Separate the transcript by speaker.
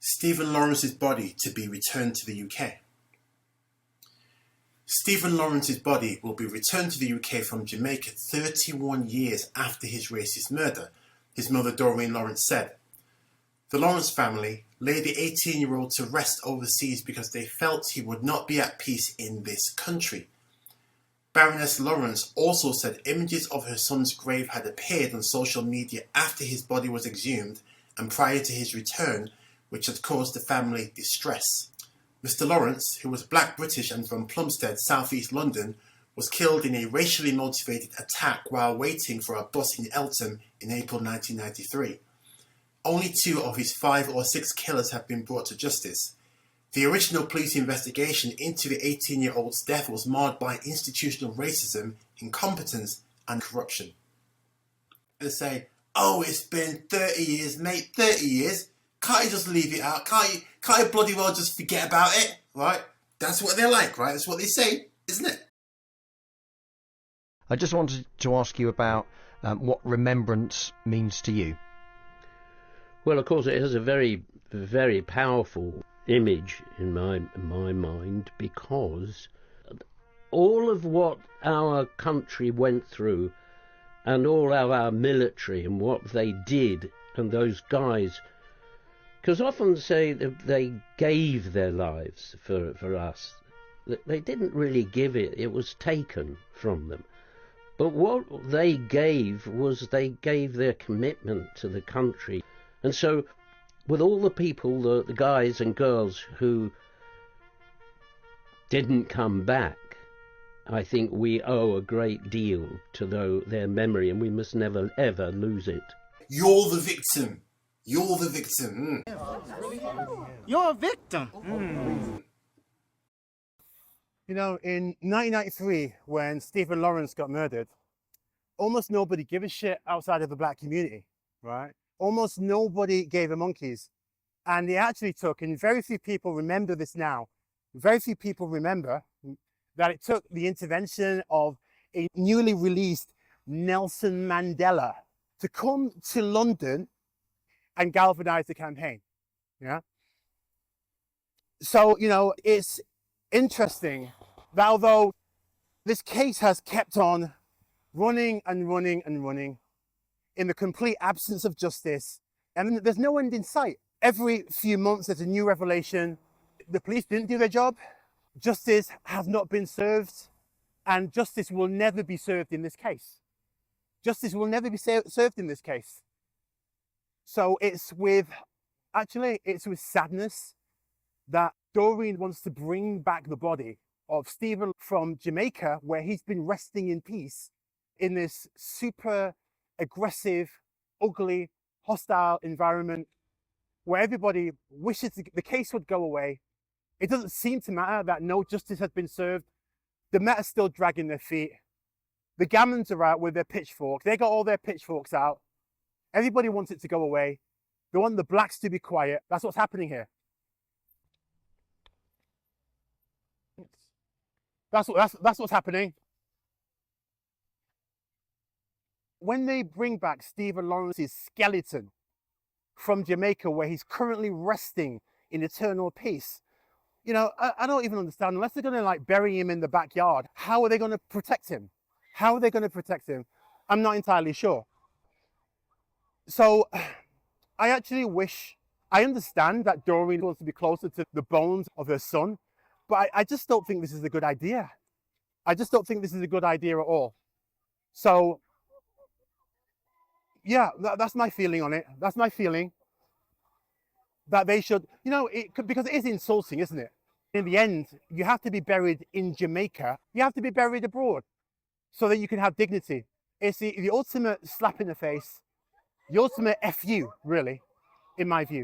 Speaker 1: Stephen Lawrence's body to be returned to the UK. Stephen Lawrence's body will be returned to the UK from Jamaica 31 years after his racist murder, his mother Doreen Lawrence said. The Lawrence family laid the 18-year-old to rest overseas because they felt he would not be at peace in this country. Baroness Lawrence also said images of her son's grave had appeared on social media after his body was exhumed and prior to his return, which had caused the family distress. Mr. Lawrence, who was black British and from Plumstead, southeast London, was killed in a racially motivated attack while waiting for a bus in Eltham in April 1993. Only 2 of his 5 or 6 killers have been brought to justice. The original police investigation into the 18-year-old's death was marred by institutional racism, incompetence and corruption. They say, oh, it's been 30 years, mate, 30 years. Can't you just leave it out? Can't you bloody well just forget about it, right? That's what they're like, right? That's what they say, isn't it?
Speaker 2: I just wanted to ask you about what remembrance means to you.
Speaker 3: Well, of course, it has a very, very powerful image in my mind, because all of what our country went through and all of our military and what they did, and those guys, because often say that they gave their lives for us. They didn't really give it, it was taken from them. But what they gave was they gave their commitment to the country. And so with all the people, the guys and girls who didn't come back, I think we owe a great deal to their memory, and we must never ever lose it.
Speaker 1: You're the victim. You're the victim.
Speaker 4: You're a victim.
Speaker 5: You know, in 1993, when Stephen Lawrence got murdered, almost nobody gave a shit outside of the black community, right? Almost nobody gave a monkeys. And it actually took, and very few people remember this now, very few people remember that it took the intervention of a newly released Nelson Mandela to come to London and galvanize the campaign. Yeah. So, you know, it's interesting that although this case has kept on running and running and running in the complete absence of justice, and there's no end in sight. Every few months there's a new revelation. The police didn't do their job. Justice has not been served, and justice will never be served in this case. Justice will never be served in this case. So it's with sadness that Doreen wants to bring back the body of Stephen from Jamaica, where he's been resting in peace in this super aggressive, ugly, hostile environment where everybody wishes the case would go away. It doesn't seem to matter that no justice has been served. The Met are still dragging their feet. The Gammons are out with their pitchforks. They got all their pitchforks out. Everybody wants it to go away. They want the blacks to be quiet. That's what's happening here. That's what's happening. When they bring back Stephen Lawrence's skeleton from Jamaica, where he's currently resting in eternal peace, you know, I don't even understand. Unless they're going to like bury him in the backyard, how are they going to protect him? How are they going to protect him? I'm not entirely sure. So I actually I understand that Doreen wants to be closer to the bones of her son, but I just don't think this is a good idea. I just don't think this is a good idea at all. So yeah, that's my feeling on it. That's my feeling that they should, you know, because it is insulting, isn't it? In the end, you have to be buried in Jamaica. You have to be buried abroad so that you can have dignity. It's the ultimate slap in the face, the ultimate FU, really, in my view.